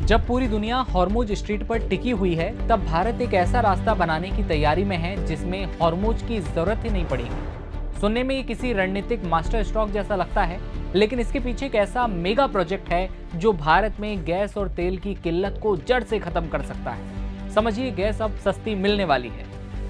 जब पूरी दुनिया हॉर्मुज स्ट्रीट पर टिकी हुई है, तब भारत एक ऐसा रास्ता बनाने की तैयारी में है जिसमें हॉर्मुज की जरूरत ही नहीं पड़ेगी। सुनने में ये किसी रणनीतिक मास्टर स्ट्रोक जैसा लगता है, लेकिन इसके पीछे एक ऐसा मेगा प्रोजेक्ट है जो भारत में गैस और तेल की किल्लत को जड़ से खत्म कर सकता है। समझिए, गैस अब सस्ती मिलने वाली है।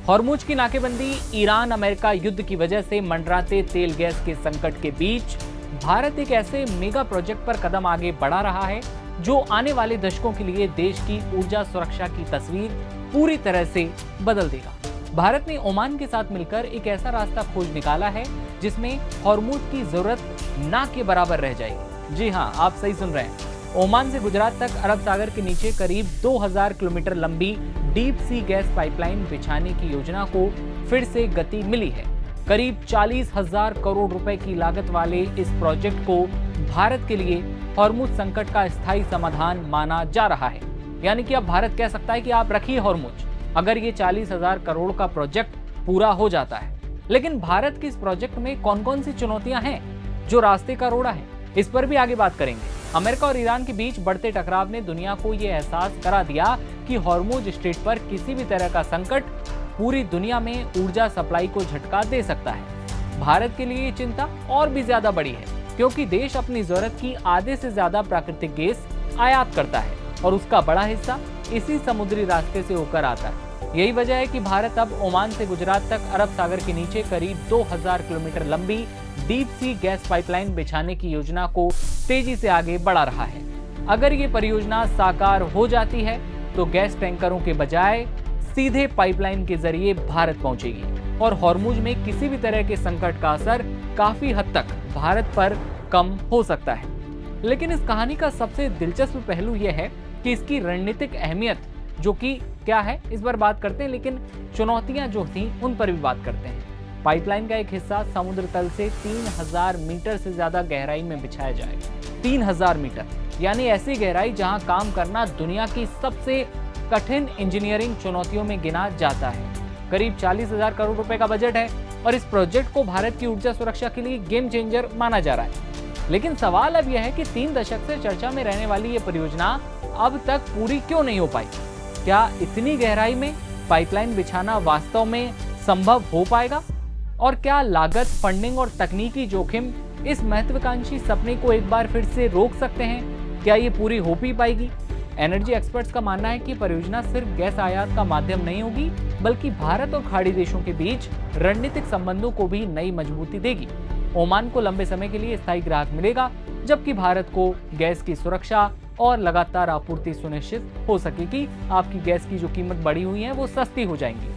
हॉर्मुज की नाकेबंदी, ईरान अमेरिका युद्ध की वजह से मंडराते तेल गैस के संकट के बीच भारत एक ऐसे मेगा प्रोजेक्ट पर कदम आगे बढ़ा रहा है जो आने वाले दशकों के लिए देश की ऊर्जा सुरक्षा की तस्वीर पूरी तरह से बदल देगा। भारत ने ओमान के साथ मिलकर एक ऐसा रास्ता खोज निकाला है जिसमें हॉर्मुज की जरूरत ना के बराबर रह जाएगी। जी हाँ, आप सही सुन रहे हैं। ओमान से गुजरात तक अरब सागर के नीचे करीब 2000 किलोमीटर लंबी डीप सी गैस पाइपलाइन बिछाने की योजना को फिर से गति मिली है। करीब 40,000 करोड़ रुपए की लागत वाले इस प्रोजेक्ट को भारत के लिए हॉर्मुज संकट का स्थायी समाधान माना जा रहा है। यानी कि अब भारत कह सकता है कि आप रखिए हॉर्मुज, अगर ये 40,000 करोड़ का प्रोजेक्ट पूरा हो जाता है। लेकिन भारत के इस प्रोजेक्ट में कौन कौन सी चुनौतियां हैं जो रास्ते का रोड़ा है, इस पर भी आगे बात करेंगे। अमेरिका और ईरान के बीच बढ़ते टकराव ने दुनिया को यह एहसास करा दिया कि हॉर्मुज स्ट्रेट पर किसी भी तरह का संकट पूरी दुनिया में ऊर्जा सप्लाई को झटका दे सकता है। भारत के लिए ये चिंता और भी ज्यादा बड़ी है, क्योंकि देश अपनी जरूरत की आधे से ज्यादा प्राकृतिक गैस आयात करता है और उसका बड़ा हिस्सा इसी समुद्री रास्ते से होकर आता है। यही वजह है कि भारत अब ओमान से गुजरात तक अरब सागर के नीचे करीब 2000 किलोमीटर लंबी डीप सी गैस पाइपलाइन बिछाने की योजना को तेजी से आगे बढ़ा रहा है। अगर ये परियोजना साकार हो जाती है तो गैस टैंकरों के बजाय सीधे पाइपलाइन के जरिए भारत पहुंचेगी और हॉर्मुज में किसी भी तरह के संकट का असर काफी हद तक भारत पर कम हो सकता है। लेकिन इस कहानी का सबसे दिलचस्प पहलू यह है कि इसकी रणनीतिक अहमियत, जो कि क्या है, इस पर बात करते हैं, लेकिन चुनौतियां जो थी उन पर भी बात करते हैं। पाइपलाइन का एक हिस्सा समुद्र तल से 3000 मीटर से ज्यादा गहराई में बिछाया जाएगा। 3000 मीटर यानी ऐसी गहराई जहां काम करना दुनिया की सबसे कठिन इंजीनियरिंग चुनौतियों में गिना जाता है। करीब 40,000 करोड़ रुपए का बजट है और इस प्रोजेक्ट को भारत की ऊर्जा सुरक्षा के लिए गेम चेंजर माना जा रहा है। लेकिन सवाल अब यह है कि 3 दशक से चर्चा में रहने वाली ये परियोजना अब तक पूरी क्यों नहीं हो पाई? क्या इतनी गहराई में पाइपलाइन बिछाना वास्तव में संभव हो पाएगा? और क्या लागत, फंडिंग और तकनीकी जोखिम इस महत्वाकांक्षी सपने को एक बार फिर से रोक सकते हैं? क्या ये पूरी हो भी पाएगी? एनर्जी एक्सपर्ट्स का मानना है कि परियोजना सिर्फ गैस आयात का माध्यम नहीं होगी, बल्कि भारत और खाड़ी देशों के बीच रणनीतिक संबंधों को भी नई मजबूती देगी। ओमान को लंबे समय के लिए स्थायी ग्राहक मिलेगा, जबकि भारत को गैस की सुरक्षा और लगातार आपूर्ति सुनिश्चित हो सकेगी। आपकी गैस की जो कीमत बढ़ी हुई है वो सस्ती हो जाएंगी।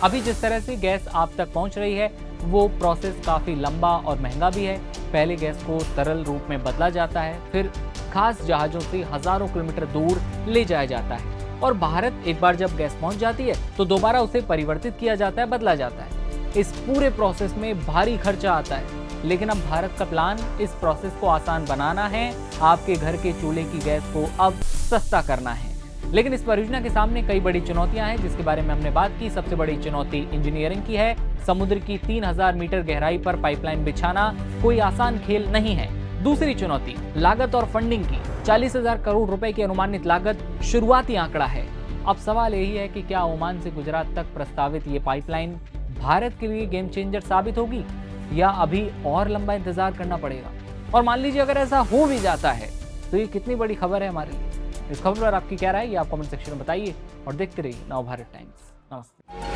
अभी जिस तरह से गैस आप तक पहुंच रही है वो प्रोसेस काफी लंबा और महंगा भी है। पहले गैस को तरल रूप में बदला जाता है, फिर खास जहाजों से हजारों किलोमीटर दूर ले जाया जाता है और भारत एक बार जब गैस पहुंच जाती है तो दोबारा उसे परिवर्तित किया जाता है, बदला जाता है। इस पूरे प्रोसेस में भारी खर्चा आता है, लेकिन अब भारत का प्लान इस प्रोसेस को आसान बनाना है। आपके घर के चूल्हे की गैस को अब सस्ता करना है। लेकिन इस परियोजना के सामने कई बड़ी चुनौतियां हैं जिसके बारे में हमने बात की। सबसे बड़ी चुनौती इंजीनियरिंग की है। समुद्र की 3000 मीटर गहराई पर पाइपलाइन बिछाना कोई आसान खेल नहीं है। दूसरी चुनौती लागत और फंडिंग की। 40,000 करोड़ रुपए की अनुमानित लागत शुरुआती आंकड़ा है। अब सवाल यही है कि क्या ओमान से गुजरात तक प्रस्तावित ये पाइपलाइन भारत के लिए गेम चेंजर साबित होगी या अभी और लंबा इंतजार करना पड़ेगा? और मान लीजिए अगर ऐसा हो भी जाता है तो ये कितनी बड़ी खबर है हमारे लिए। इस खबर पर आपकी क्या राय है, ये आप कमेंट सेक्शन में बताइए और देखते रहिए नवभारत टाइम्स। नमस्ते।